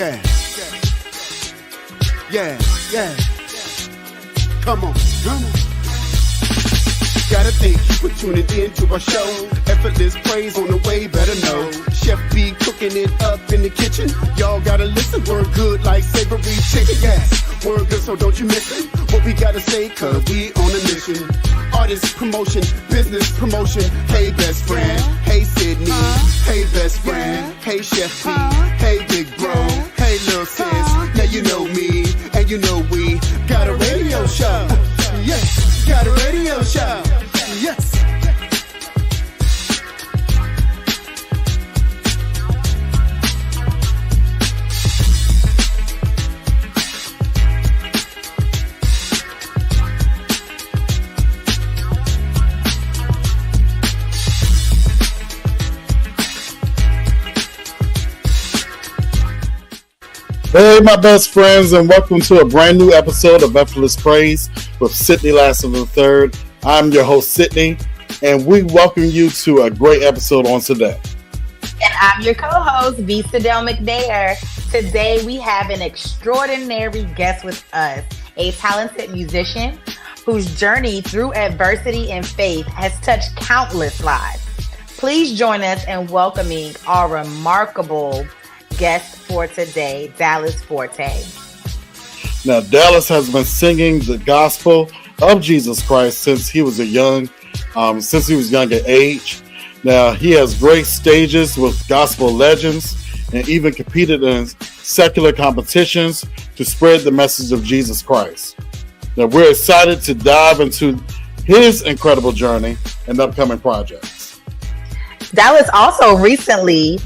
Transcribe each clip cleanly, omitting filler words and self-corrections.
Yeah, yeah, yeah. Come on, come on. Gotta thank you for tuning in to our show. Effortless praise on the way, better know. Chef B cooking it up in the kitchen. Y'all gotta listen, we're good like savory chicken. Yes, we're good, so don't you miss it. What we gotta say, cause we on a mission. Artist promotion, business promotion. Hey best friend, hey Sydney, hey best friend, hey Chef B, hey big bro, hey little sis. Now you know me, and you know we got a radio show. Yes, got a radio show. Yes. Hey, my best friends, and welcome to a brand new episode of Effortless Praise with Sydney Lassen III. I'm your host, Sydney, and we welcome you to a great episode on today. And I'm your co-host, Vista Del McNair. Today, we have an extraordinary guest with us, a talented musician whose journey through adversity and faith has touched countless lives. Please join us in welcoming our remarkable guest for today, Dallas Forte. Now, Dallas has been singing the gospel of Jesus Christ since he was young at age. Now, he has great stages with gospel legends and even competed in secular competitions to spread the message of Jesus Christ. Now, we're excited to dive into his incredible journey and upcoming projects. Dallas also recently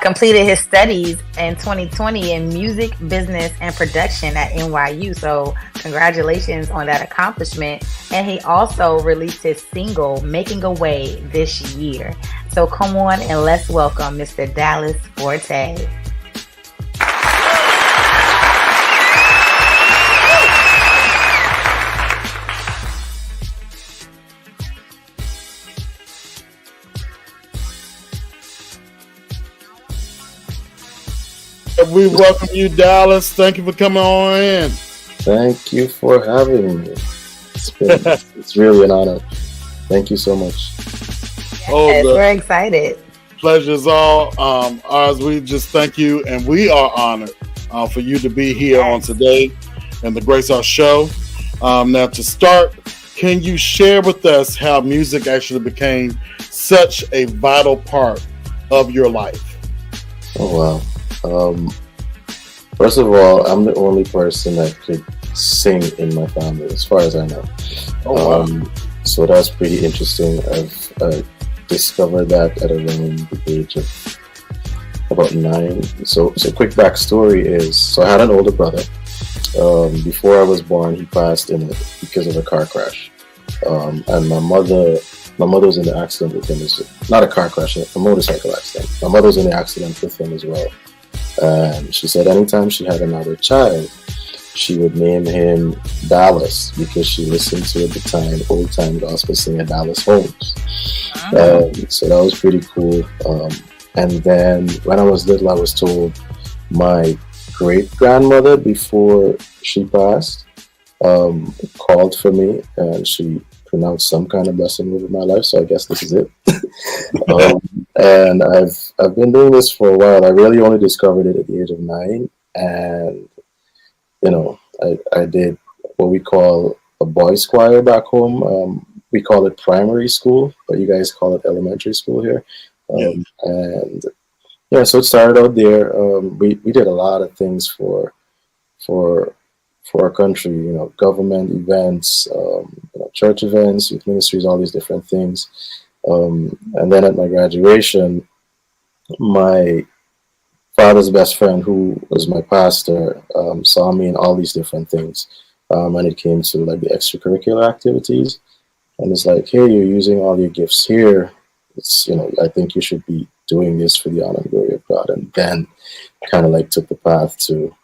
completed his studies in 2020 in music, business, and production at NYU. So congratulations on that accomplishment. And he also released his single, Making a Way, this year. So come on and let's welcome Mr. Dallas Forte. We welcome you, Dallas. Thank you for coming on in. Thank you for having me. It's really an honor. Thank you so much. Yes, we're excited. Pleasure's all ours. We just thank you, and we are honored for you to be here on today and the Grace Our Show. Now, to start, can you share with us how music actually became such a vital part of your life? Oh, wow. First of all, I'm the only person that could sing in my family, as far as I know. Oh, wow. So that's pretty interesting. I've discovered that at around the age of about 9. So quick backstory is, so I had an older brother. Before I was born, he passed because of a car crash. And my mother was in the accident with him. Not a car crash, a motorcycle accident. My mother was in the accident with him as well. And she said anytime she had another child, she would name him Dallas because she listened to, at the time, old-time gospel singer Dallas Holmes. So that was pretty cool. And then when I was little, I was told my great-grandmother, before she passed, called for me, and she pronounced some kind of blessing over my life, so I guess this is it. And I've been doing this for a while. I really only discovered it at the age of 9, and I did what we call a boys' choir back home. We call it primary school, but you guys call it elementary school here. And yeah, so it started out there. We did a lot of things for our country, government events, church events, youth ministries, all these different things. And then at my graduation, my father's best friend, who was my pastor, saw me in all these different things. And it came to like the extracurricular activities. And it's like, hey, you're using all your gifts here. It's, I think you should be doing this for the honor and glory of God. And then kind of like took the path to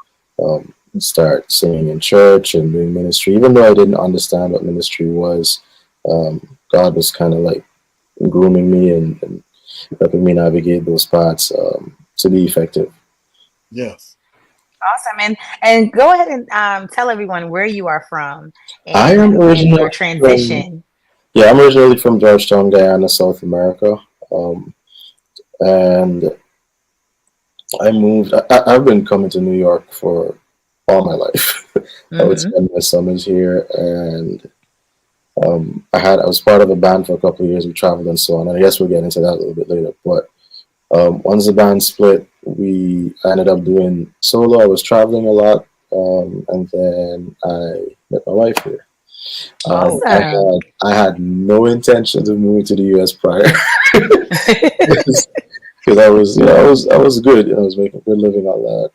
start singing in church and doing ministry. Even though I didn't understand what ministry was, God was kind of like grooming me and helping me navigate those paths to be effective. Yes. Awesome. And go ahead and tell everyone where you are from I am and your originally from, transition. yeah, I'm originally from Georgetown, Guyana, South America. And I moved. I've been coming to New York for all my life. I would Hmm. spend my summers here, and I was part of a band for a couple of years. We traveled and so on. And I guess we'll get into that a little bit later. But once the band split, I ended up doing solo. I was traveling a lot, and then I met my wife here. Awesome. I had no intentions of moving to the U.S. prior. Because I was, I was good. I was making a good living on that.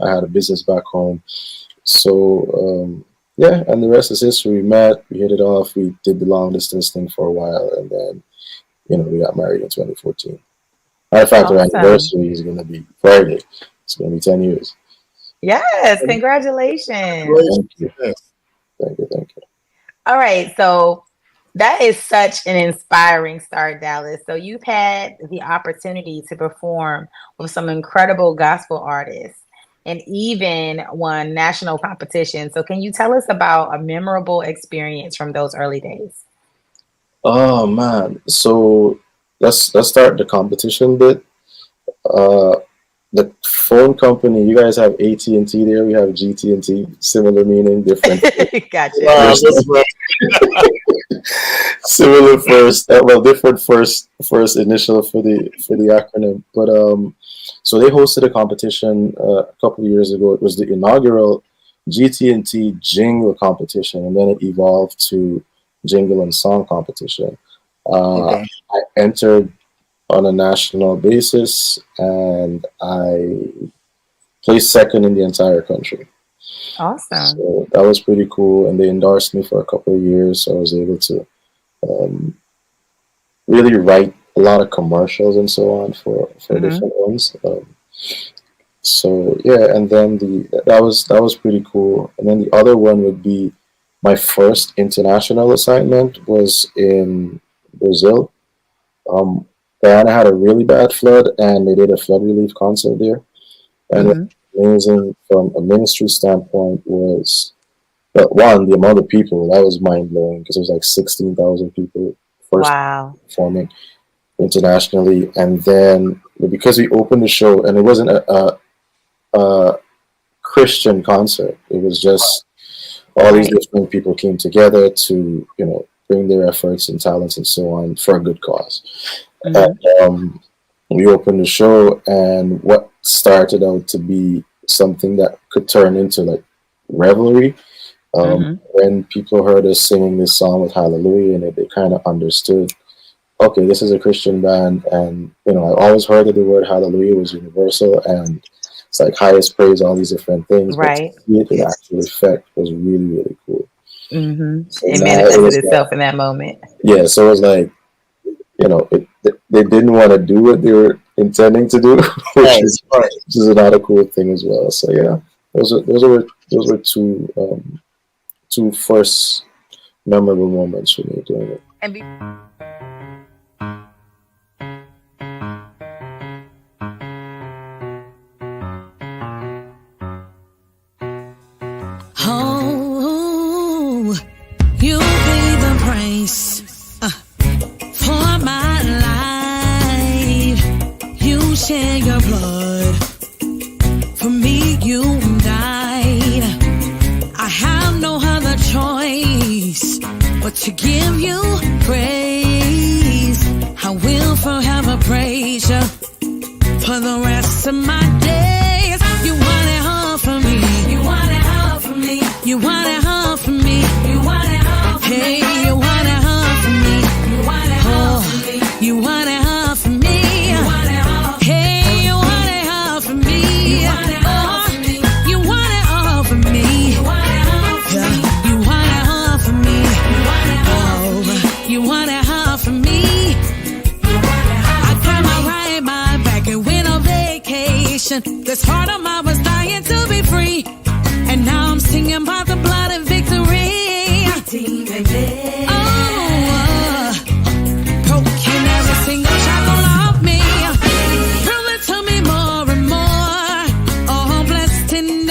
I had a business back home, so yeah. And the rest is history. We met, we hit it off. We did the long distance thing for a while, and then we got married in 2014. Matter of fact, our Awesome. anniversary is going to be Friday. It's going to be 10 years. Yes, congratulations. Thank you, Yes. thank you. All right, so that is such an inspiring start, Dallas. So you've had the opportunity to perform with some incredible gospel artists and even won national competitions. So can you tell us about a memorable experience from those early days? Oh man, so let's start the competition bit. Uh, the phone company, you guys have AT&T there. We have GT&T, similar meaning, different. Gotcha. That's right. Similar first, well, different first initial for the acronym. But so they hosted a competition a couple of years ago. It was the inaugural GT&T Jingle competition, and then it evolved to Jingle and Song competition. Okay. I entered on a national basis, and I placed second in the entire country. Awesome. So that was pretty cool, and they endorsed me for a couple of years, so I was able to um, really write a lot of commercials and so on for Hmm. different ones. So yeah, and then that was pretty cool. And then the other one would be my first international assignment was in Brazil. Um, Guyana had a really bad flood, and they did a flood relief concert there. And what's Hmm. amazing from a ministry standpoint was one, the amount of people that was mind blowing because it was like 16,000 people first Wow. performing internationally, and then because we opened the show and it wasn't a Christian concert, it was just all these Right. different people came together to bring their efforts and talents and so on for a good cause. And, Hmm. we opened the show, and what started out to be something that could turn into like revelry. Hmm. When people heard us singing this song with Hallelujah in it, they kind of understood, okay, this is a Christian band, and I always heard that the word Hallelujah was universal, and it's like highest praise, all these different things, but to Right. see it in actual effect was really, really cool. Hmm. So It now it manifested was like, itself in that moment. yeah, so it was like, they didn't want to do what they were intending to do, which Right. is Right. which is another cool thing as well. So yeah, those were two first memorable moments for me doing it. And be- Oh, you pay the price for my life. You shed your blood for me. You died. I have no other choice but to give you praise. I will forever praise you for the rest of my days. You want it all for me. You want it all for me. You want it all for me. You want it all for me. Hey, you want it all for me. You want it all for me. You want it all for me. You want it all. Hey, you want it all for me. You want it all for me. You want it all for me. You want it all for me. You want it all for me. You want it all. You want it all for me. I got my right mind back and went on vacation. This heart of mine was dying to be free. And now I'm singing about the blood and victory. Oh, broken every single shackle of me. Prove it to me more and more. Oh, blessed in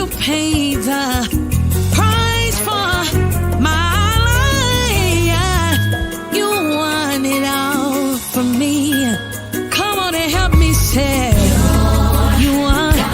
you paid the price for my life. You want it all from me. Come on and help me say, you want it.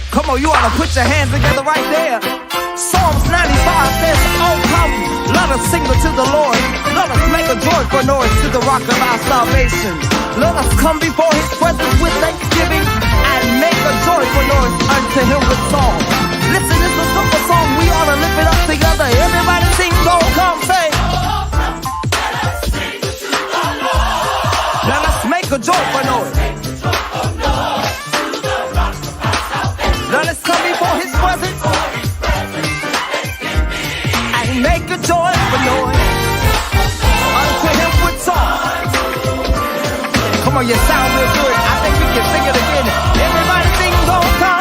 Come on, you ought to put your hands together right there. Psalms 95 says, oh come, let us sing unto the Lord. Let us make a joyful noise to the rock of our salvation. Let us come before his presence with thanksgiving and make a joyful noise unto him with song. Listen, this is a simple song. We ought to lift it up together. Everybody sing, oh come, say. Let us make a joyful noise. Let us come before his presence and make a joyful noise unto him with song. Come on, you sound real good. I think we can sing it again. Everybody sing, oh come.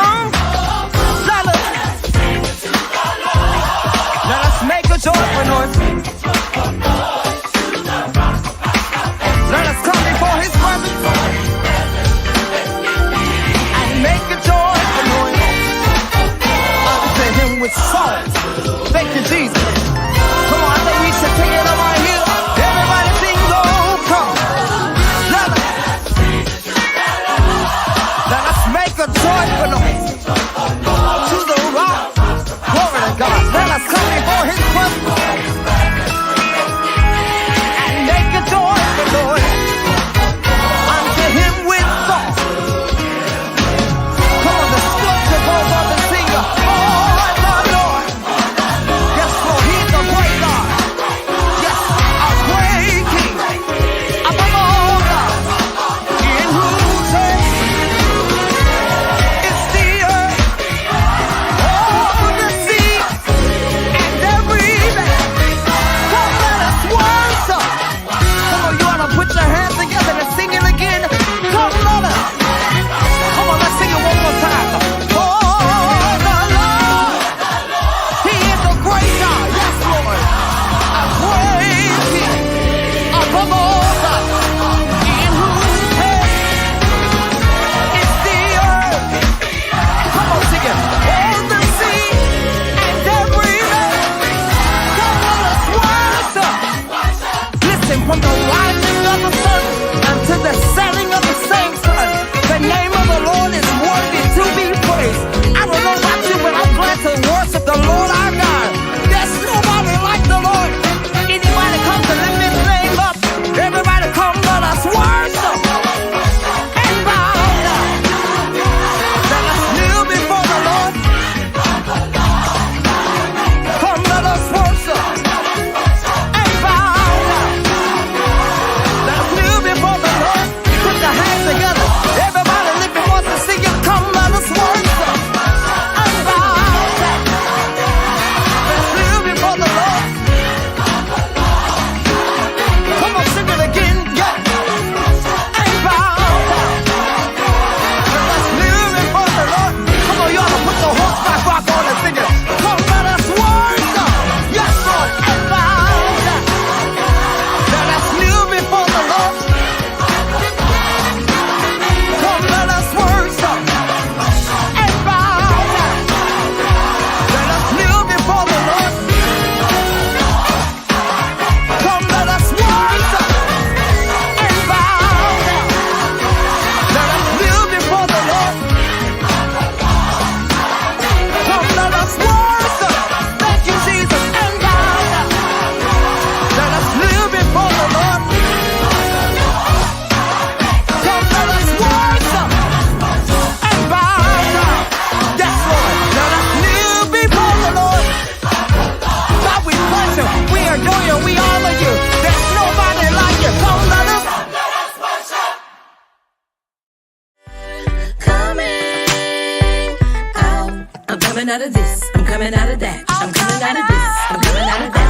coming out of this. I'm coming out of that. I'm coming out of this. I'm coming out of that.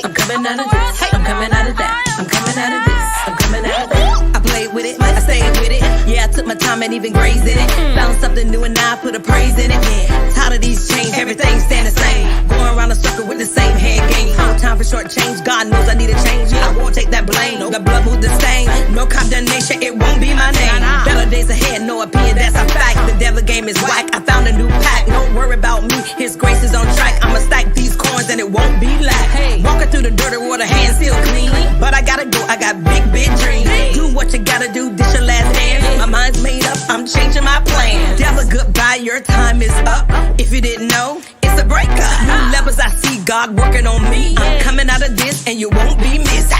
I'm coming out of this. I'm coming out of that. I'm coming out of this. I'm coming out of that. I played with it, I stayed with it. Yeah, I took my time and even grazed in it. Found something new and now I put a praise in it. Yeah, tired of these chains, everything staying the same. Going around the circle with the same head game. No time for short change. God knows I need a change. I won't take that blame. No, got blood move the stain. No condemnation, it won't be my name. Better days ahead, no opinion, that's a fact. The devil game is whack. I found a new pack. Don't worry about me, his grace is on track. I'ma stack these coins and it won't be lack. Walking through the dirty water, hands still clean. But I gotta go, I got big dreams. Do what you gotta do, this your last dance. My mind's made up, I'm changing my plan. Devil, goodbye, your time is up. If you didn't know, it's a breakup. New levels, I see God working on me. I'm coming out of this and you won't be missed.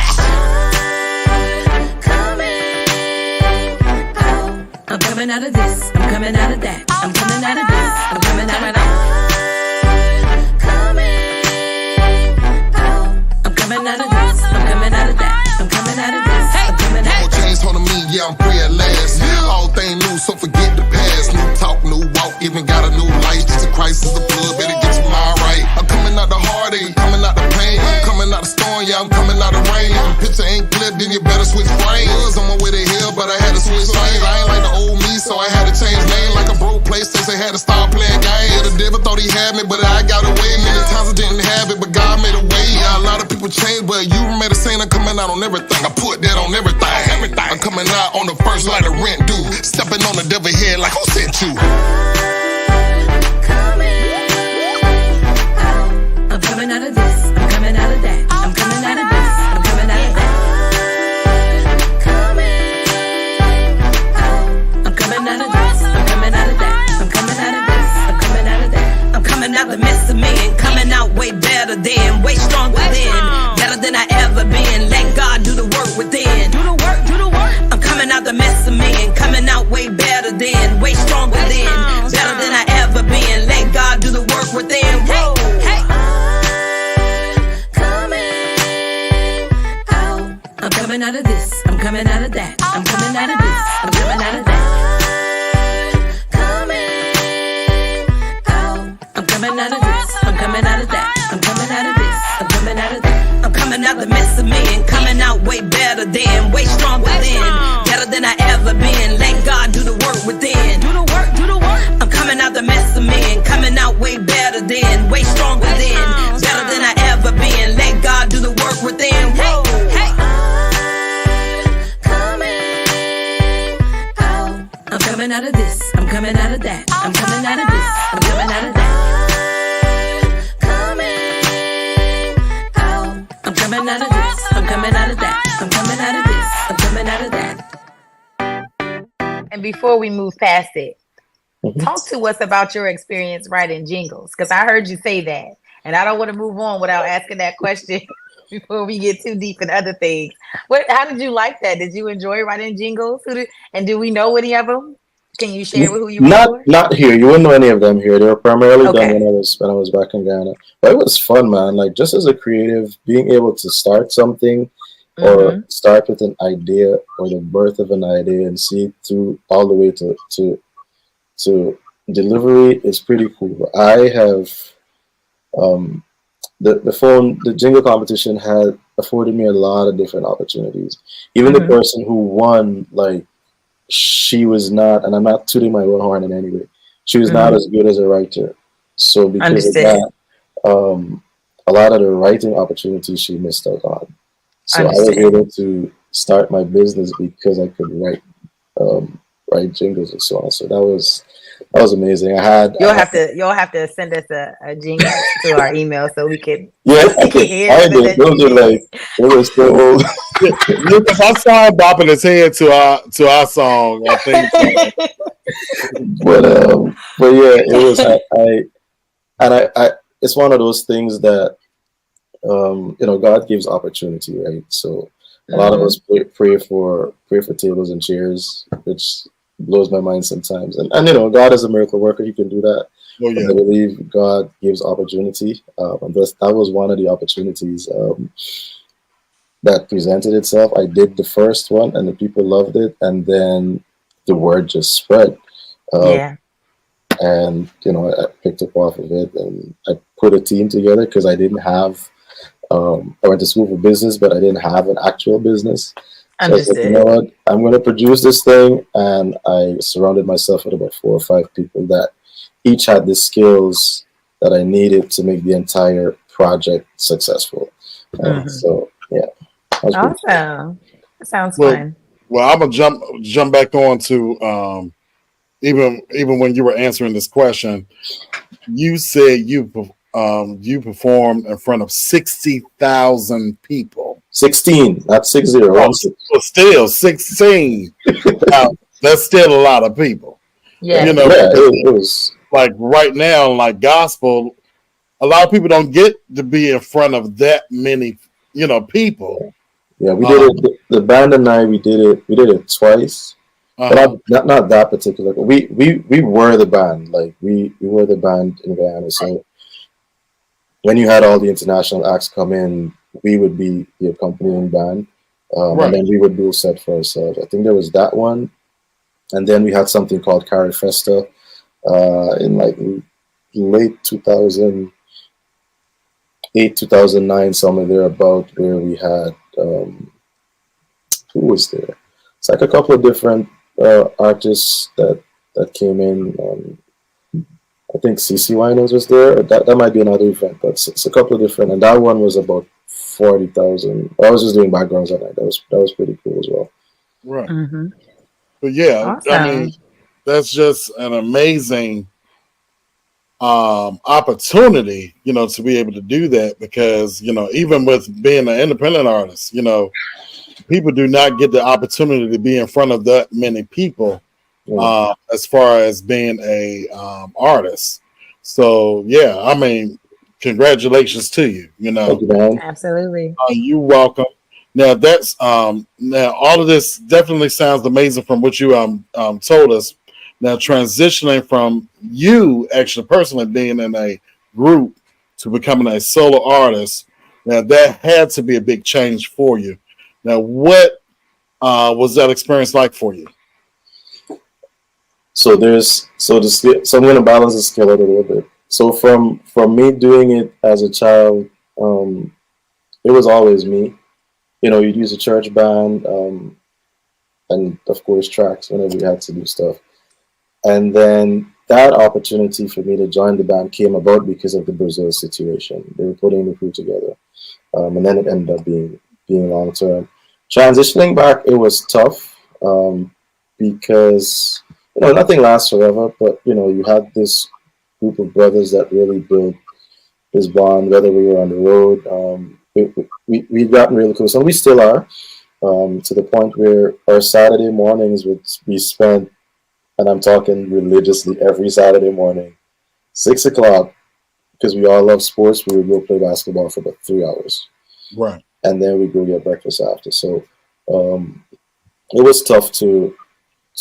I'm coming out of this, I'm coming out of that. I'm coming out of this, I'm coming out of that. I'm coming out of this, I'm coming out of that. I'm coming out of this, I'm coming out of that. Chains on me, yeah, I'm free at last. All things new, so forget the past. New talk, new walk, even got a new life. Jesus Christ is the blood, better get your mind right. I'm coming out the heartache, coming out the pain. Coming out the storm, yeah, I'm coming out the rain. Picture ain't clear, then you better switch frames. On my way to hell, but I had to switch lanes. I ain't like the old me, so I had to change name. Like a broke PlayStation, had to start playing games. The devil thought he had me, but I got away. Many times I didn't have it, but God made a way. Yeah, a lot of people change, but you made a saying I'm coming out on everything. I put that on everything. I'm coming out on the first like the rent due. Stepping on the devil head like who sent you? I'm coming out of this, I'm coming out of that. I'm coming out of this, I'm coming out of that. I'm coming out of this, I'm coming out of that. I'm coming out of this, I'm coming out of that. I'm coming out the mess of man, coming out way better than, way stronger than, better than I ever been. Let God do the work within. Do the work, do the work. I'm coming out the mess of man, coming out way better than, way stronger than, better than I ever been. Let God do the work within. Whoa, hey. I'm coming out of this, I'm coming out of that. I'm coming out of this, I'm coming out of that. I'm coming out of this, I'm coming out of that. I'm coming out of this, I'm coming out of that. I'm coming out the mess of man, coming out way better than, way stronger than, better than I ever been. Let God do the work within. Do the work, do the work. I'm coming out the mess of man, coming out way better than, way stronger than, better than I ever been. Let God do the work within. Whoa, hey. I'm coming out of this, I'm coming out of that. I'm coming out of this, I'm coming out of that. I'm coming out of this, I'm coming out of that. I'm coming out of this, I'm coming out of that. And before we move past it, talk to us about your experience writing jingles, because I heard you say that, and I don't want to move on without asking that question before we get too deep in other things. How did you like that? Did you enjoy writing jingles? And do we know any of them? Can you share with who you were? Not here. You wouldn't know any of them here. They were primarily Okay. done when I was back in Ghana. But it was fun, man. Like just as a creative, being able to start something or start with an idea or the birth of an idea and see it through all the way to delivery is pretty cool. I have the jingle competition had afforded me a lot of different opportunities. Even the person who won, like, she was not, and I'm not tooting my own horn in any way, she was not as good as a writer. So because of that, a lot of the writing opportunities she missed out on. So I was able to start my business because I could write jingles and so on. So that was amazing. You'll have to send us a jingle to our email so we can. Yeah, I did. Those are like they were so old. Lucas, I saw him bopping his head to our song. I think. but yeah, it was. I it's one of those things that God gives opportunity, right? So a lot of us pray for tables and chairs, which blows my mind sometimes. And God is a miracle worker; He can do that. Oh, yeah. I believe God gives opportunity, and that was one of the opportunities that presented itself. I did the first one, and the people loved it, and then the word just spread. Yeah. And I picked up off of it, and I put a team together because I didn't have. I went to school for business, but I didn't have an actual business. So I was like, you know Understood. what? I'm going to produce this thing, and I surrounded myself with about 4 or 5 people that each had the skills that I needed to make the entire project successful. So yeah, that was pretty cool. Awesome. That sounds Well, fun. I'm gonna jump back on to even when you were answering this question, you said you performed in front of 60,000 people. 16, not 60. Oh, 16. but still 16. Now, that's still a lot of people. Yeah. You know, Yeah, it was. like right now, like gospel, a lot of people don't get to be in front of that many, people. Yeah, we did Um, it. The band and I, we did it. We did it twice, but uh-huh. not that particular. We were the band. Like we were the band in Guyana. So when you had all the international acts come in, we would be the accompanying band, and Right. then we would do a set for ourselves. I think there was that one, and then we had something called Carry Festa in like late 2008, 2009, somewhere there about, where we had who was there? It's like a couple of different artists that came in. I think CC Winos was there. That might be another event, but it's a couple of different. And that one was about 40,000. I was just doing backgrounds on that. That was pretty cool as well. Right. Mm-hmm. But yeah, I mean, Awesome. that's just an amazing opportunity, to be able to do that because, even with being an independent artist, people do not get the opportunity to be in front of that many people Yeah. as far as being a artist. So yeah, I mean, congratulations to you. Thank you, man. Absolutely. You welcome. Now that's now all of this definitely sounds amazing from what you told us. Now transitioning from you actually personally being in a group to becoming a solo artist, now that had to be a big change for you. Now what was that experience like for you? So so I'm gonna balance the scale out a little bit. So from me doing it as a child, it was always me. You'd use a church band, and of course tracks whenever we had to do stuff. And then that opportunity for me to join the band came about because of the Brazil situation. They were putting the crew together, and then it ended up being long term. Transitioning back, it was tough, because nothing lasts forever. But you had this group of brothers that really built this bond, whether we were on the road. We've gotten really close, and we still are, to the point where our Saturday mornings would be spent, and I'm talking religiously every Saturday morning, 6 o'clock, because we all love sports. We would go play basketball for about 3 hours, Right. and then we go get breakfast after. So um, it was tough to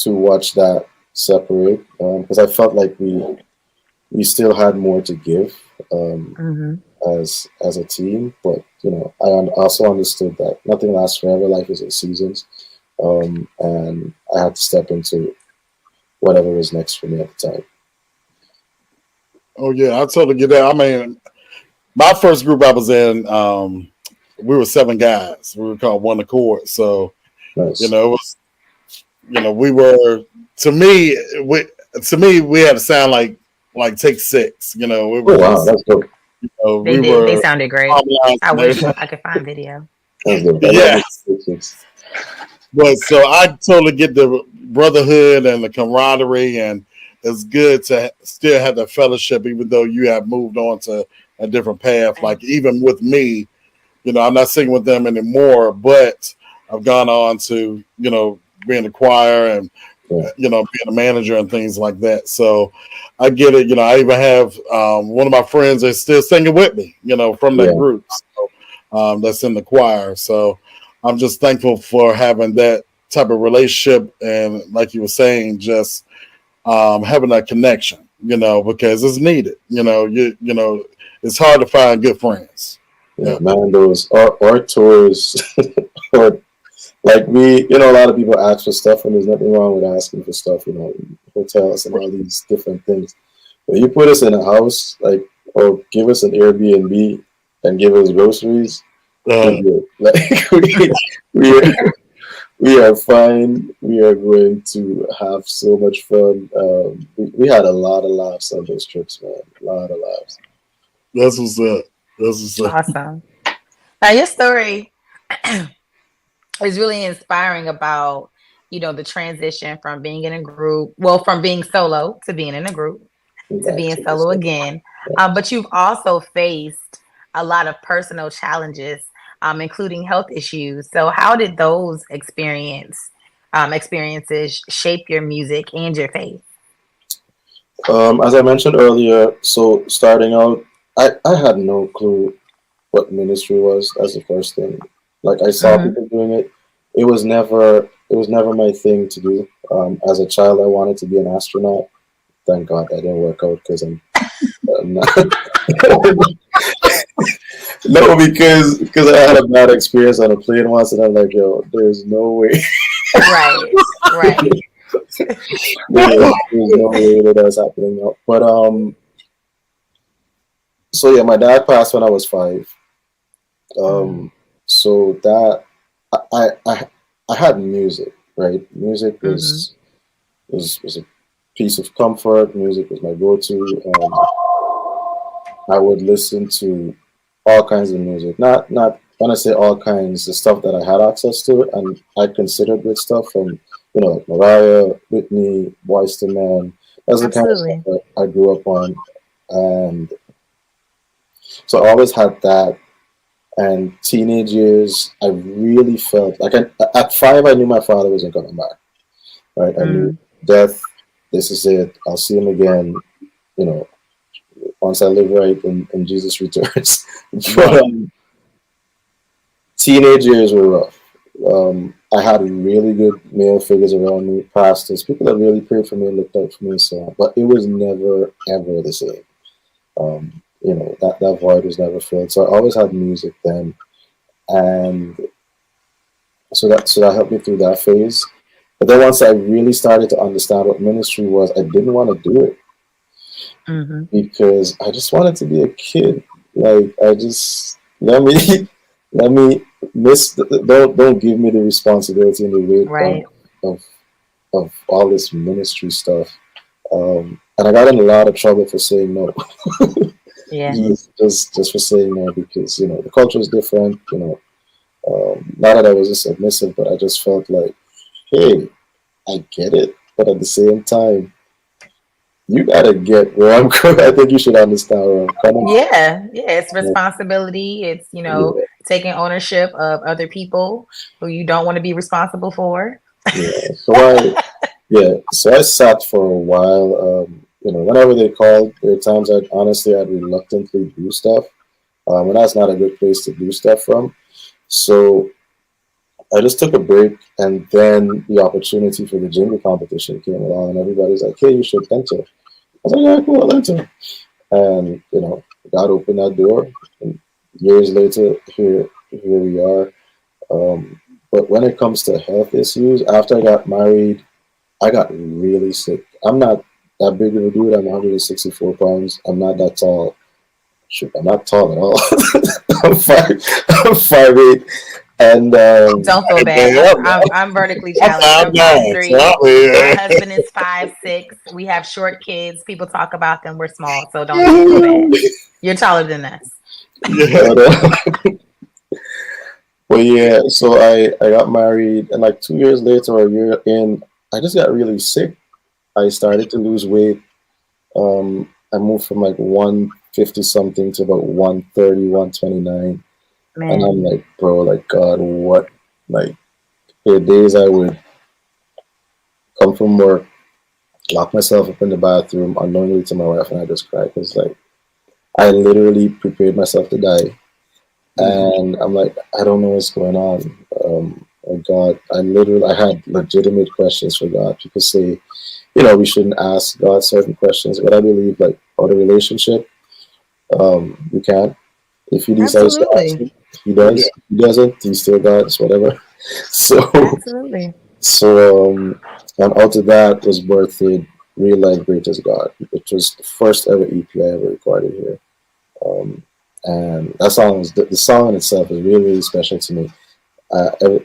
watch that separate, because I felt like we still had more to give, Mm-hmm. as a team. But I also understood that nothing lasts forever. Life is in seasons, and I had to step into whatever was next for me at the time. Oh yeah, I totally get that. I mean, my first group I was in, we were 7 guys. We were called One Accord. So Nice. it was, we were we had to sound like Take 6. It Oh was wow, just that's dope. They we did. They were sounded great. harmonized I and wish everything. I could find video. That's dope. I love Yeah. it. But so I totally get the brotherhood and the camaraderie, and it's good to still have the fellowship, even though you have moved on to a different path. Like even with me, I'm not singing with them anymore, but I've gone on to being a choir and Yeah. being a manager and things like that. So I get it. I even have one of my friends that's still singing with me, from that Yeah. group. So that's in the choir. So I'm just thankful for having that type of relationship, and like you were saying, just having that connection, because it's needed. It's hard to find good friends. Yeah, Yeah. man, those our tours, or like a lot of people ask for stuff, and there's nothing wrong with asking for stuff, hotels and all these different things. When you put us in a house, like, or give us an Airbnb and give us groceries, we're good. Like, we are, we are fine. We are going to have so much fun. We had a lot of laughs on those trips, man. A lot of laughs. That's what's up. That's what's up. Awesome. Now your story is really inspiring about, the transition from being in a group, well, from being solo to being in a group to being solo again. But you've also faced a lot of personal challenges, including health issues. So how did those experiences shape your music and your faith? As I mentioned earlier, so starting out, I had no clue what ministry was. That's the first thing. Like, I saw Mm-hmm. people doing it. It was never my thing to do. As a child, I wanted to be an astronaut. Thank God that didn't work out because I'm not. No, because I had a bad experience on a plane once, and I'm like, yo, there's no way. Right, right. There's no way that that's happening now. But so yeah, my dad passed when I was 5. So that I had music, right? Music Mm-hmm. was a piece of comfort. Music was my go-to. I would listen to all kinds of music. Not when I say all kinds, the stuff that I had access to, and I considered good stuff from like Mariah, Whitney, Boyz II Men. That's the kind of stuff Absolutely. that I grew up on, and so I always had that. And teenage years, I really felt like at 5, I knew my father wasn't coming back. Right, I knew death. This is it. I'll see him again. Once I live right and Jesus returns. But teenage years were rough. I had really good male figures around me, pastors, people that really prayed for me and looked out for me and so on. But it was never ever the same. That void was never filled. So I always had music then, and so that helped me through that phase. But then once I really started to understand what ministry was, I didn't want to do it Mm-hmm. because I just wanted to be a kid. Like, I just let me don't give me the responsibility and the weight Right. of all this ministry stuff. And I got in a lot of trouble for saying no. Yeah. just for saying no, because the culture is different. Not that I was just submissive, but I just felt like, hey, I get it, but at the same time, you gotta get where I'm going. I think you should understand where I'm coming Yeah. Yeah. It's responsibility. It's, from. taking ownership of other people who you don't want to be responsible for. Yeah. So I sat for a while. Whenever they called, there are times I'd reluctantly do stuff, and that's not a good place to do stuff from. So I just took a break, and then the opportunity for the jingle competition came along, and everybody's like, "Hey, you should enter." I was like, "Yeah, cool, I'll enter." And God opened that door, and years later, here we are. But when it comes to health issues, after I got married, I got really sick. I'm not that big of a dude. I'm 164 pounds. I'm not that tall. Shoot, I'm not tall at all. I'm 5'8", and Don't feel bad. I'm vertically challenged. I'm 5'3". My husband is 5'6". We have short kids. People talk about them. We're small, so don't feel bad. You're taller than us. Well, yeah. So I got married, and like 2 years later, or a year in, I just got really sick. I started to lose weight. I moved from like 150 something to about 130, 129. Man. And I'm like, bro, like, God, what? Like, there are days I would come from work, lock myself up in the bathroom unknowingly to my wife, and I just cry because, like, I literally prepared myself to die. And I'm like, I don't know what's going on. Oh God, I had legitimate questions for God. People say, we shouldn't ask God certain questions, but I believe, like, out of relationship, you can. If he decides to ask Absolutely. you, he does. If he doesn't, he's still God. It's whatever. So, Absolutely. and out of that was birthed Real Life Great as God, which was the first ever EP I ever recorded here. Um, and that song is the song in itself is really, really special to me.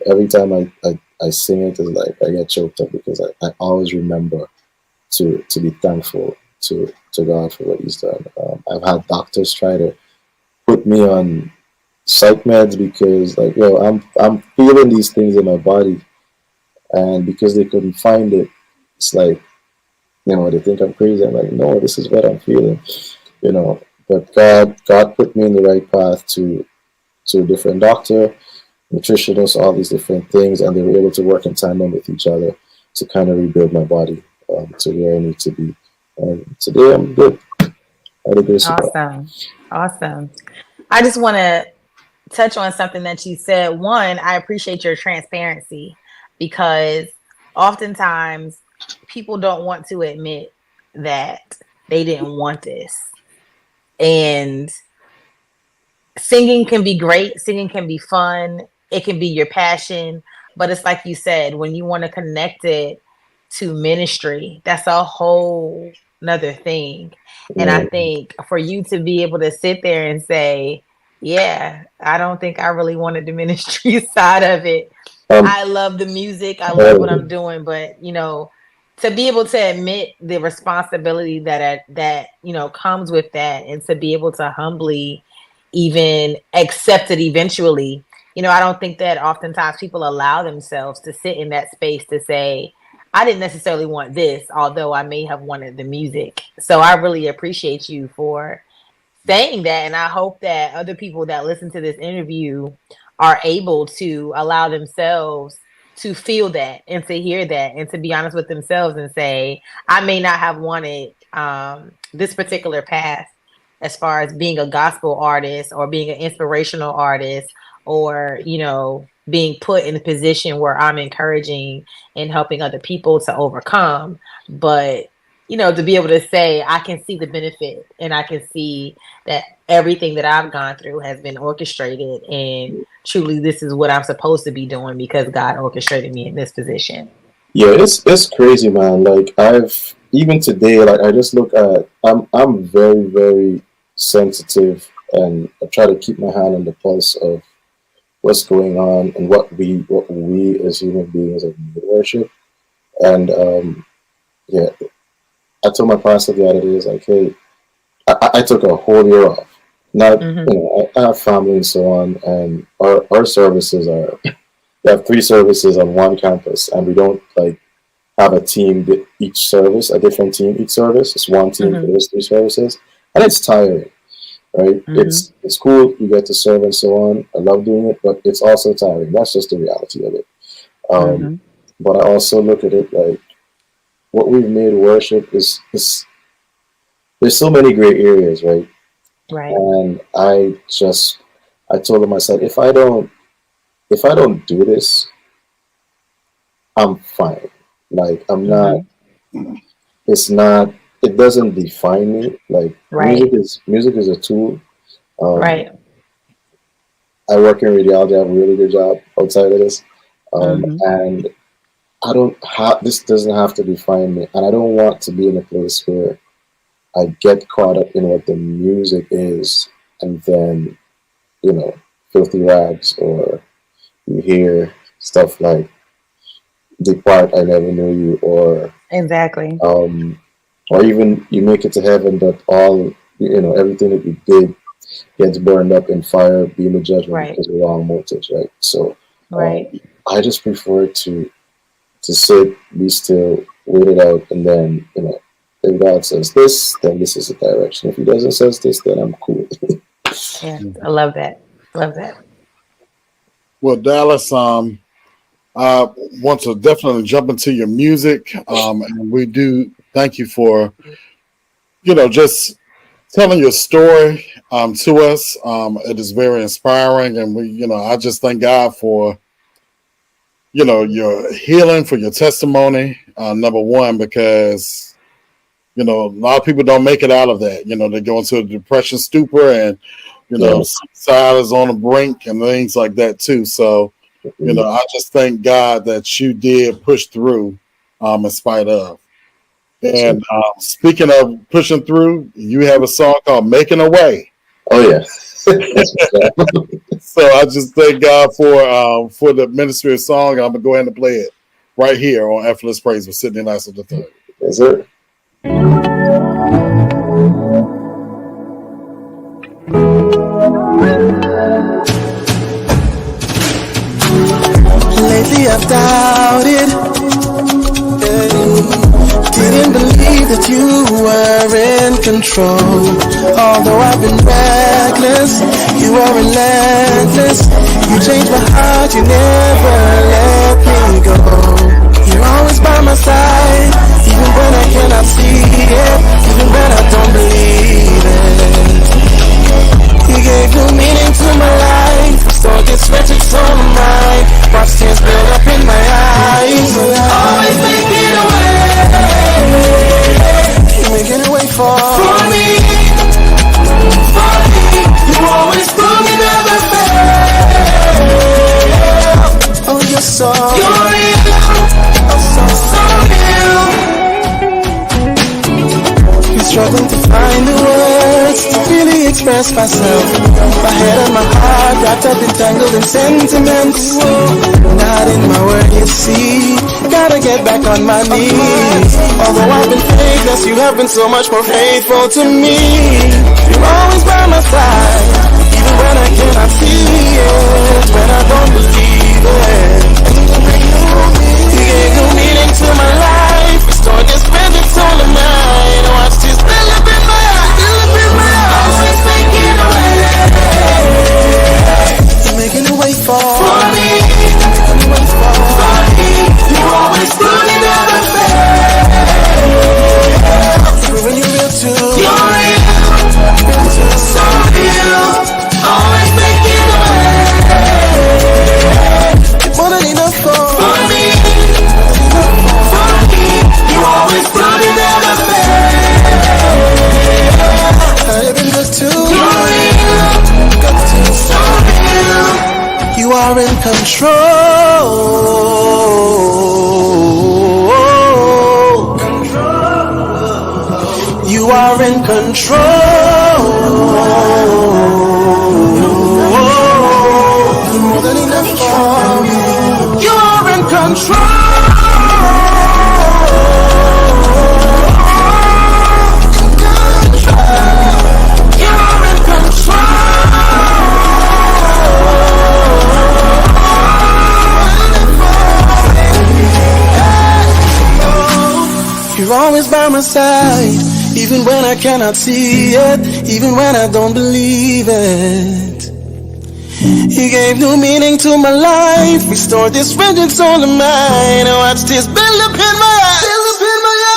Every time I sing it, it's like I get choked up because I always remember to be thankful to God for what He's done. I've had doctors try to put me on psych meds because like I'm feeling these things in my body, and because they couldn't find it, it's like they think I'm crazy. I'm like, no, this is what I'm feeling, you know. But God put me in the right path to a different doctor, nutritionist, all these different things, and they were able to work in tandem with each other to kind of rebuild my body to where I need to be. And today I'm good. By the grace of God. Awesome. Awesome. I just want to touch on something that you said. One, I appreciate your transparency because oftentimes people don't want to admit that they didn't want this. And singing can be great, singing can be fun, it can be your passion, but it's like you said, when you want to connect it to ministry, that's a whole another thing. And I Yeah. think for you to be able to sit there and say, yeah, I don't think I really wanted the ministry side of it. Um, I love the music, I love what I'm uh, doing, but to be able to admit the responsibility that comes with that, and to be able to humbly even accept it eventually. I don't think that oftentimes people allow themselves to sit in that space to say, I didn't necessarily want this, although I may have wanted the music. So I really appreciate you for saying that. And I hope that other people that listen to this interview are able to allow themselves to feel that and to hear that and to be honest with themselves and say, I may not have wanted this particular path as far as being a gospel artist or being an inspirational artist, or being put in a position where I'm encouraging and helping other people to overcome. But to be able to say, I can see the benefit and I can see that everything that I've gone through has been orchestrated, and truly this is what I'm supposed to be doing because God orchestrated me in this position. yeah, it's crazy, man. Like I've even today, like I just look at I'm very, very sensitive, and I try to keep my hand on the pulse of what's going on and what we as human beings are in worship. And yeah, I told my pastor the other day, it's like, hey, I took a whole year off. Not, Mm-hmm. I have family and so on, and our services are, we have three services on one campus, and we don't like have a team each service, a different team each service. It's one team for Mm-hmm. those three services, and it's tiring, right? Mm-hmm. It's cool, you get to serve and so on. I love doing it, but it's also tiring. That's just the reality of it. Um, Mm-hmm. but I also look at it like what we've made worship is there's so many gray areas, right? Right. And I told him, I said, if I don't do this, I'm fine. Like I'm not. Mm-hmm. It's not. It doesn't define me. Like Right. music is a tool. Um, Right. I work in radiology. I have a really good job outside of this, Mm-hmm. and I don't have. This doesn't have to define me, and I don't want to be in a place where I get caught up in what the music is, and then you know, filthy rags, or you hear stuff like "Depart, I never knew you," Exactly. um, or even you make it to heaven, but all everything that you did gets burned up in fire, being a judgment Right. because of wrong motives, right? So Right. I just prefer to sit, be still, wait it out, and then if God says this, then this is the direction. If He doesn't says this, then I'm cool. Yes. I love that. Love that. Well, Dallas, I want to definitely jump into your music, and we do thank you for just telling your story to us. It is very inspiring, and I just thank God for your healing, for your testimony. Number one, because a lot of people don't make it out of that. They go into a depression, stupor, and Yeah, suicide is on the brink and things like that too. So You know, I just thank God that you did push through in spite of. And speaking of pushing through, you have a song called Making a Way. Oh, yeah. So I just thank God for the ministry of song. I'm going to go ahead and play it right here on Effortless Praise with Sidney Nice the Third. Is it? Lately I've doubted, didn't believe that you were in control. Although I've been reckless, you are relentless. You changed my heart, you never let me go. You're always by my side, even when I cannot see it, even when I don't believe it. You gave new meaning to my life, restored this wretched soul of mine. Watch tears build up in my eyes. Always making a way. You're making a way for me. For me. You always prove you never fail. Oh, you're so real. Oh, so real. You're struggling to find the words to really express myself. My head and my heart wrapped up entangled in sentiments. Not in my word, you see. Gotta get back on my knees. Although I've been faithless, you have been so much more faithful to me. You're always by my side, even when I cannot see it, when I don't believe it. You gave new meaning to my life, restored this present soul of mine. Watch this build up in my eyes, always making a way. You're making a way for me. Making a way for me. You always prove you never fail. Proving you're real too. You're real too. So real. Always making a way. You're more than enough for me. For me. You always prove you never fail. I've been good too. You're real. Good too. So real. You are in control. You are in control. You're more than enough for me. You are in control. You are in control. You're always by my side, even when I cannot see it, even when I don't believe it. You gave new meaning to my life, restored this wretched soul of mine. I watched this build up in my eyes.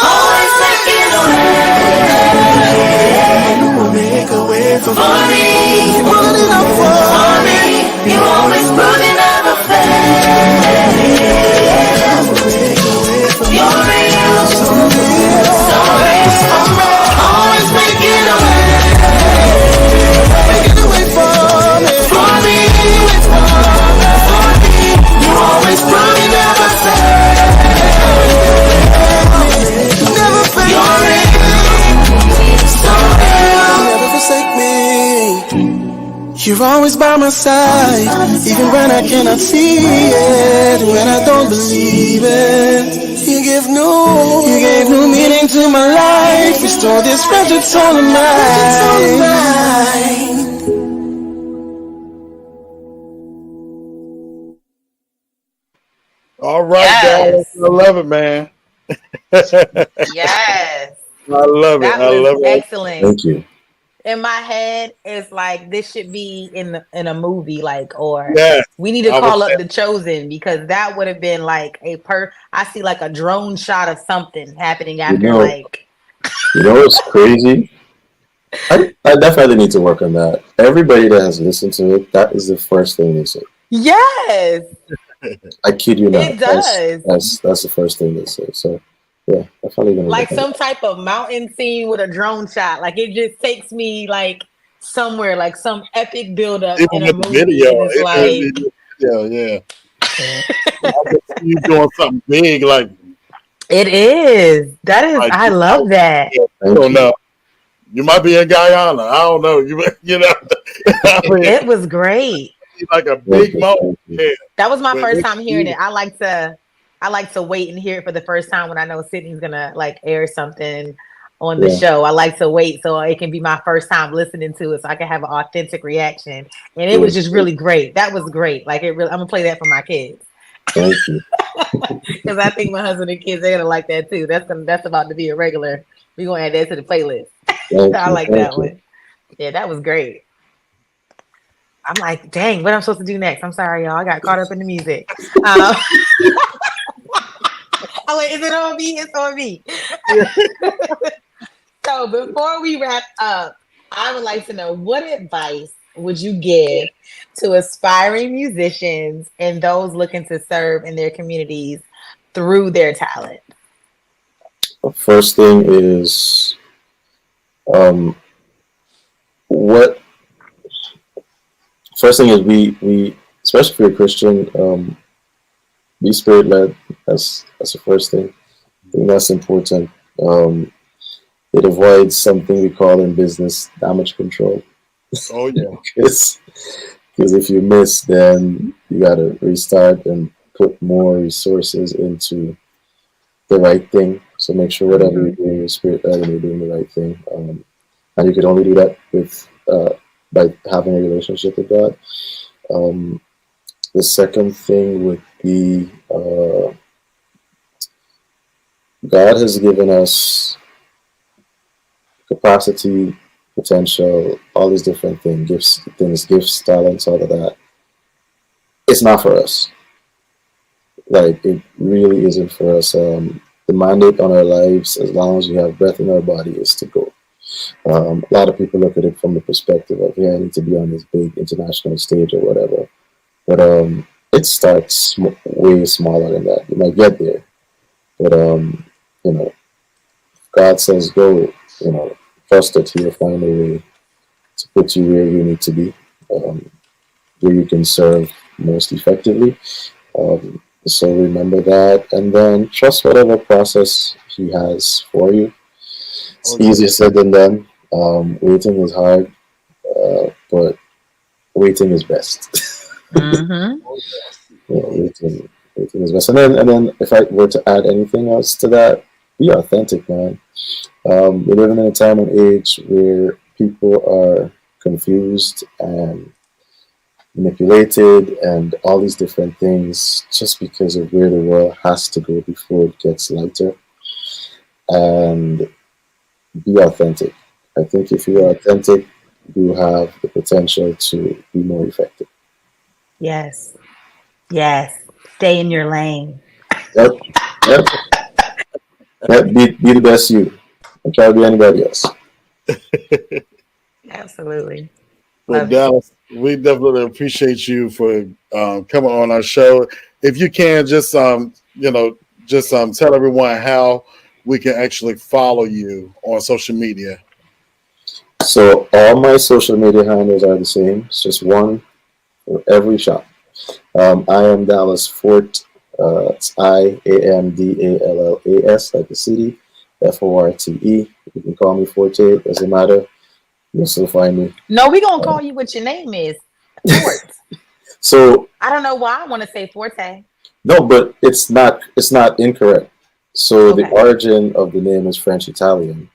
Always making a way. You will make a way for me. You more than enough for me. You always prove you never fail. You're real, so real, so real, so real. Always making a way. Making a way for me. For me. For me. You always prove you never fail. Never fail. You're real, so real. Never forsake me. You're always by my side, even when I cannot see it, when I don't believe it. You gave new meaning to my life, restore this wretched soul of mine. All right, Yes. guys. I love it, man. Yes. I love it. That I love was it. excellent. Thank you. In my head, it's like this should be in a movie, like, or Yes. we need to I call was- up The Chosen, because that would have been like I see like a drone shot of something happening after like. You know what's crazy? I definitely need to work on that. Everybody that has listened to it, that is the first thing they say. Yes, I kid you not. it does. That's the first thing they say. So yeah, definitely gonna Like work on some type of mountain scene with a drone shot. Like it just takes me like somewhere, like some epic build up Even in a with the movie. video, And it's like, yeah. You doing something big, like It is. That is. like I love that. I don't know. You might be in Guyana. I don't know. You know. I mean, It was great. it's like a big moment. Yeah. That was my But first it's time hearing it. I like to wait and hear it for the first time when I know Sydney's gonna like air something on the show. I like to wait so it can be my first time listening to it, so I can have an authentic reaction. And it was just really great. That was great. Like it really. I'm gonna play that for my kids. Thank you. Because I think my husband and kids, they're gonna like that too. That's about to be a regular. We're gonna add that to the playlist. I like that one. Yeah, that was great. I'm like, dang, what I'm supposed to do next? I'm sorry, y'all. I got caught up in the music. I'm like, is it on me? It's on me. So before we wrap up, I would like to know, what advice would you give to aspiring musicians and those looking to serve in their communities through their talent? The first thing is what first thing is we especially if you're a Christian, be spirit led. That's the first thing. I think that's important. It avoids something we call in business damage control. Oh yeah. Because if you miss, then you gotta restart and put more resources into the right thing. So make sure whatever you're doing is spirit led and you're doing the right thing. And you can only do that with by having a relationship with God. The second thing would be God has given us capacity, potential, all these different things, gifts, talents, all of that. It's not for us. Like, it really isn't for us. The mandate on our lives, as long as we have breath in our body, is to go. A lot of people look at it from the perspective of, yeah, I need to be on this big international stage or whatever. But it starts way smaller than that. You might get there, but you know, God says go. You know, trust that He'll find a way to put you where you need to be, where you can serve most effectively. So remember that, and then trust whatever process He has for you. It's easier said than done. Waiting is hard, but waiting is best. Waiting is best. And then if I were to add anything else to that, be authentic, man. We're living in a time and age where people are confused and manipulated and all these different things just because of where the world has to go before it gets lighter. And be authentic. I think if you are authentic, you have the potential to be more effective. Yes. Stay in your lane. Yep. Be the best you. Don't try to be anybody else. Absolutely. Well, Dallas, we definitely appreciate you for coming on our show. If you can, just tell everyone how we can actually follow you on social media. So all my social media handles are the same. It's just one for every shop. I am Dallas Fort. It's IAMDALLAS, like the city. FORTE. You can call me Forte. It doesn't matter. You'll still find me. No, we're gonna call you what your name is. Fort. So I don't know why I want to say Forte. No, but it's not incorrect. So the origin of the name is French Italian.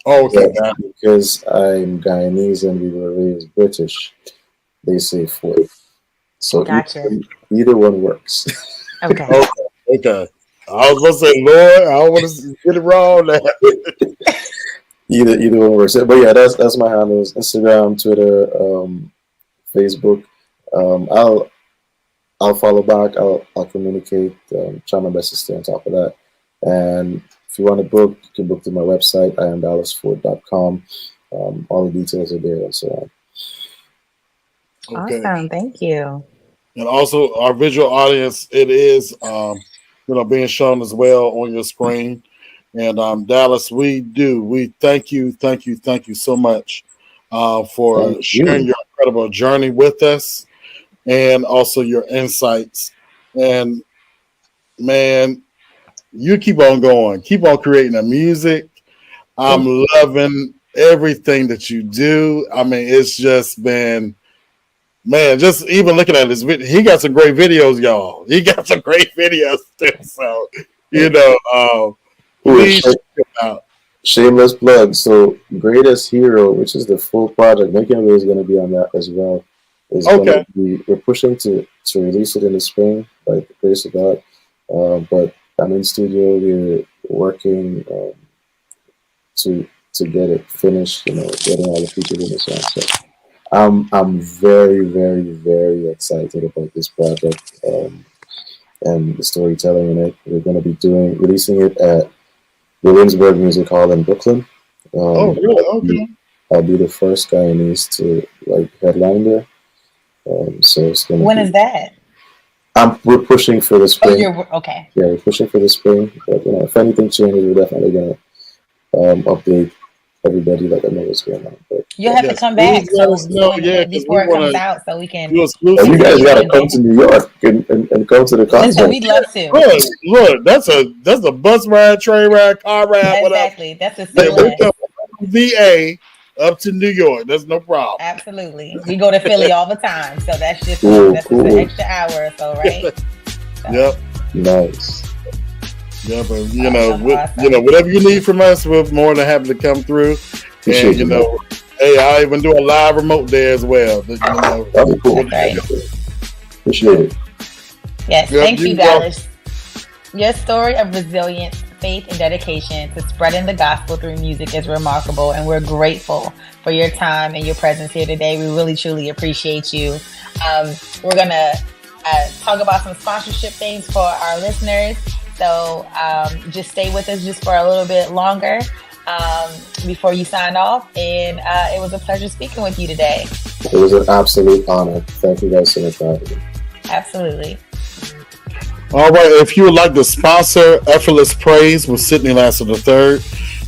Oh, okay. Because I'm Guyanese and we were raised British, they say Fort. So either one works. Okay. Okay. I was gonna say, Lord, I don't want to get it wrong now. Either one works. But yeah, that's my handles: Instagram, Twitter, Facebook. I'll follow back. I'll communicate. Try my best to stay on top of that. And if you want to book, you can book through my website, iamdallasford.com. All the details are there and so on. Okay. Awesome. Thank you. And also, our visual audience, it is being shown as well on your screen. And Dallas, we thank you so much for sharing your incredible journey with us, and also your insights And man, you keep on going, keep on creating the music. I'm loving everything that you do. I mean, it's just been, man, just even looking at this video, he got some great videos, y'all. He got some great videos too. So, please check it out. Shameless plug. So, Greatest Hero, which is the full project, Making Way is going to be on that as well. We're pushing to release it in the spring, by the grace of God. But I'm in studio. We're working to get it finished. Getting all the features in the song. So I'm very, very, very excited about this project and the storytelling in it. We're going to be releasing it at Williamsburg Music Hall in Brooklyn. Really? Okay. I'll be the first Guyanese to headline there. So it's going to When is that? We're pushing for the spring. Okay. Yeah, we're pushing for the spring. But if anything changes, we're definitely gonna update everybody, let them know what's going on. But you'll have to come back before it comes out, so we can. You guys gotta come to New York and come to the concert. We'd love to. Look, that's a bus ride, train ride, car ride, exactly. Whatever. That's a VA up to New York. That's no problem. Absolutely. We go to Philly all the time, so that's just cool. an extra hour or so, right? So. Yep. Nice. Yeah, but whatever you need from us, we're more than happy to come through. Appreciate and hey, I even do a live remote there as well. That'd be cool. Right. Appreciate it. Yes, thank you, Dallas. Your story of resilience, faith, and dedication to spreading the gospel through music is remarkable, and we're grateful for your time and your presence here today. We really, truly appreciate you. We're going to talk about some sponsorship things for our listeners, so just stay with us just for a little bit longer before you sign off, and it was a pleasure speaking with you today. It was an absolute honor. Thank you guys so much for having me. Absolutely. All right, if you would like to sponsor Effortless Praise with Sidney Lasser III,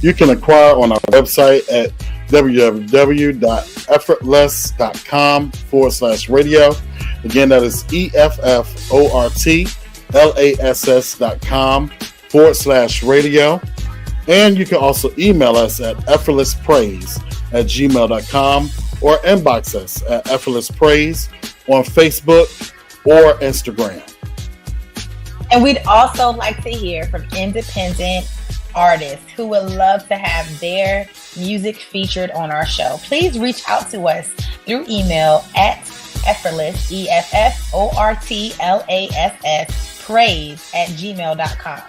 you can acquire on our website at www.effortless.com/radio. Again, that is EFFORTLASS.com/radio. And you can also email us at effortlesspraise@gmail.com or inbox us at Effortless Praise on Facebook or Instagram. And we'd also like to hear from independent artists who would love to have their music featured on our show. Please reach out to us through email at effortless, EFFORTLASS, praise@gmail.com.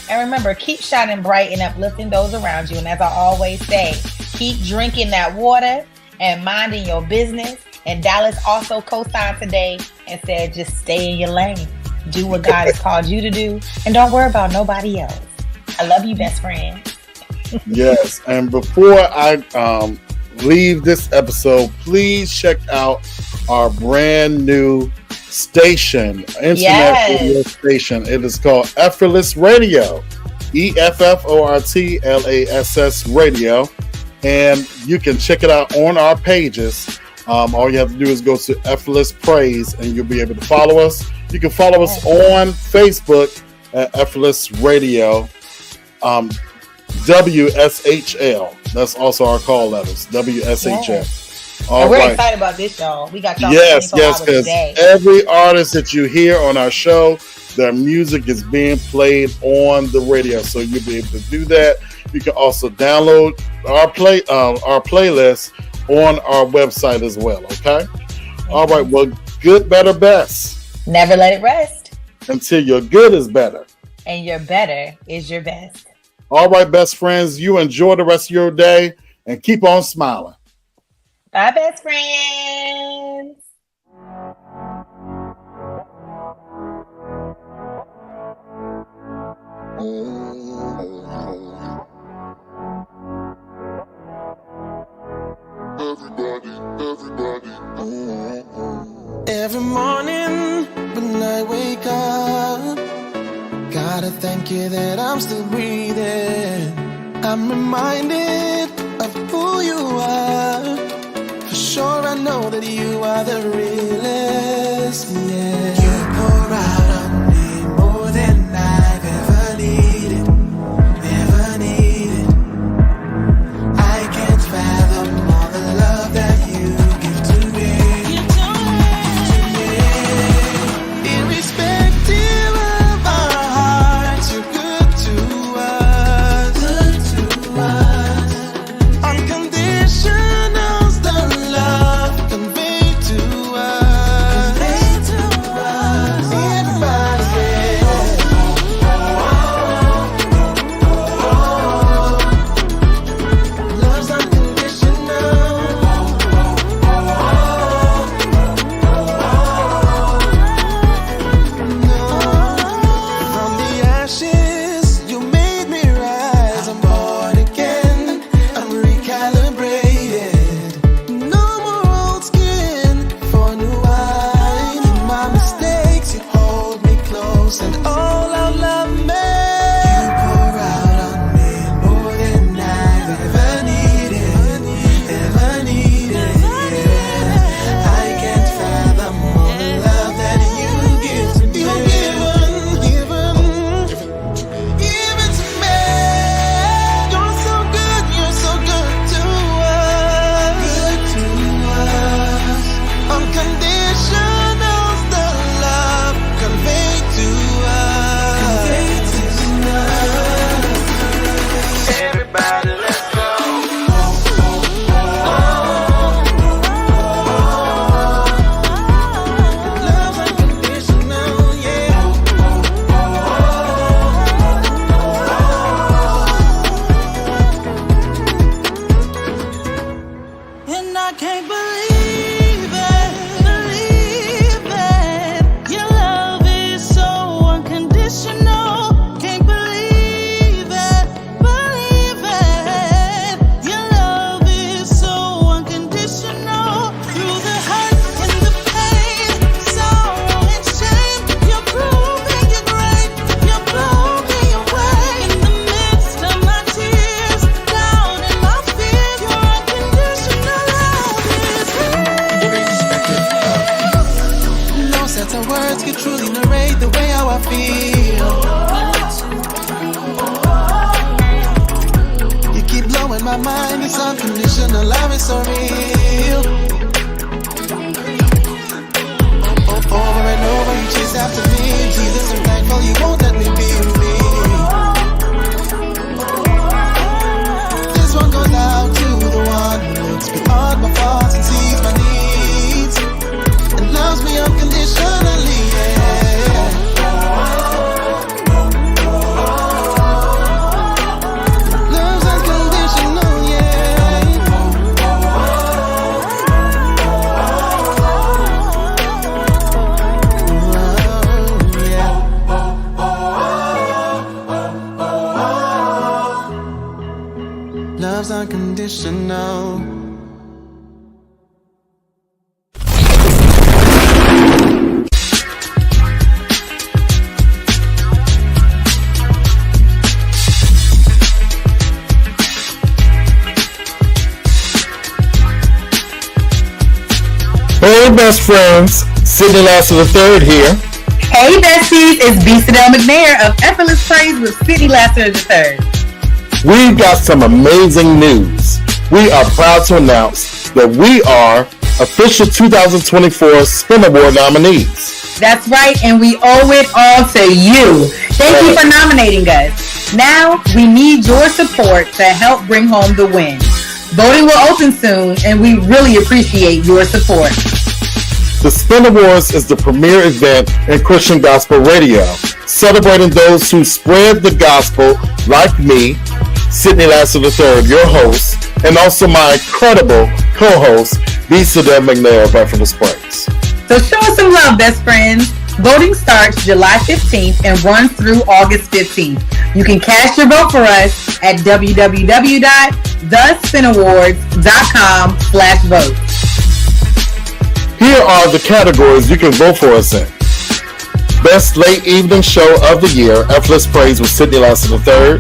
And remember, keep shining bright and uplifting those around you. And as I always say, keep drinking that water and minding your business. And Dallas also co-signed today and said, just stay in your lane. Do what God has called you to do, and don't worry about nobody else. I love you, best friend. Yes, and before I leave this episode, please check out our brand new station, internet radio station. It is called Effortless Radio, EFFORTLASS Radio, and you can check it out on our pages. All you have to do is go to Effortless Praise, and you'll be able to follow us. You can follow us on Facebook at Effortless Radio, WSHL. That's also our call letters, WSHL. Yes. And we're excited about this, y'all. We got y'all. Yes, because every artist that you hear on our show, their music is being played on the radio, so you'll be able to do that. You can also download our playlist on our website as well. Okay. All right. Well, good, better, best. Never let it rest until your good is better and your better is your best. All right, best friends, you enjoy the rest of your day and keep on smiling. Bye, best friends. Every morning when I wake up, gotta thank you that I'm still breathing. I'm reminded of who you are. For sure I know that you are the realest, yeah. You pour out on me my mind, this unconditional love is so real. Over and over you chase after me. Jesus, I'm thankful you won't let me be with me. This one goes out to the one who looks beyond my faults and sees my needs and loves me unconditionally, yeah. Love's unconditional, yeah. Love's unconditional. Hey, best friends, Sidney Lasser III here. Hey, besties, it's B. Sadell McNair of Effortless Praise with Sidney Lasser III. We've got some amazing news. We are proud to announce that we are official 2024 Spin Award nominees. That's right, and we owe it all to you. Thank you for nominating us. Now, we need your support to help bring home the win. Voting will open soon, and we really appreciate your support. The Spin Awards is the premier event in Christian gospel radio, celebrating those who spread the gospel like me, Sidney Lasser III, your host, and also my incredible co-host, B. Sadell McNair of Effortless Praise. So show us some love, best friends. Voting starts July 15th and runs through August 15th. You can cast your vote for us at www.thespinawards.com/vote. Here are the categories you can vote for us in. Best Late Evening Show of the Year, Effortless Praise with Sidney Lasser III.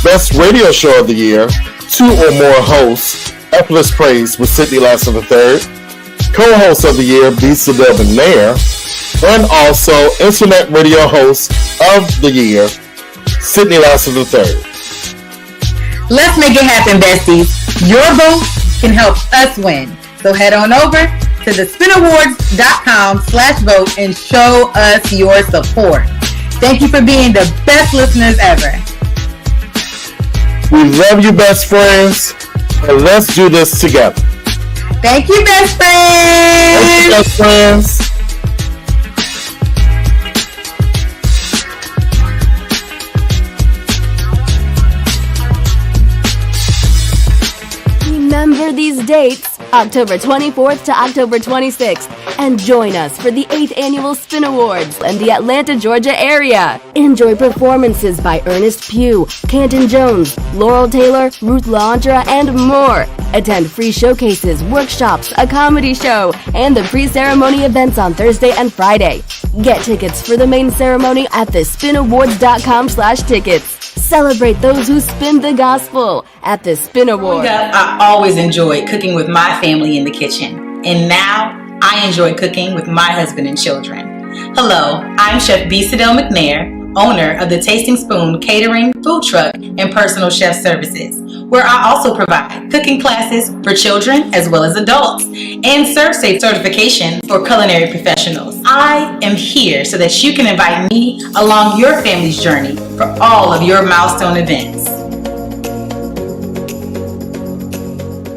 Best Radio Show of the Year, 2 or more hosts, Effortless Praise with Sidney Lasser III. Co-host of the Year, B. Sadell McNair. And also Internet Radio Host of the Year, Sidney Lasser III. Let's make it happen, besties. Your vote can help us win. So head on over to thespinawards.com/vote and show us your support. Thank you for being the best listeners ever. We love you, best friends, and let's do this together. Thank you, best friends. Thank you, best friends. Remember these dates, October 24th to October 26th, and join us for the 8th Annual Spin Awards in the Atlanta, Georgia area. Enjoy performances by Ernest Pugh, Canton Jones, Laurel Taylor, Ruth Laundra, and more. Attend free showcases, workshops, a comedy show, and the pre-ceremony events on Thursday and Friday. Get tickets for the main ceremony at thespinawards.com/tickets. Celebrate those who spin the gospel at the Spin Awards. I always enjoyed cooking with my family in the kitchen. And now, I enjoy cooking with my husband and children. Hello, I'm Chef B. Sadell McNair, owner of the Tasting Spoon Catering, Food Truck, and Personal Chef Services, where I also provide cooking classes for children as well as adults and ServSafe certification for culinary professionals. I am here so that you can invite me along your family's journey for all of your milestone events.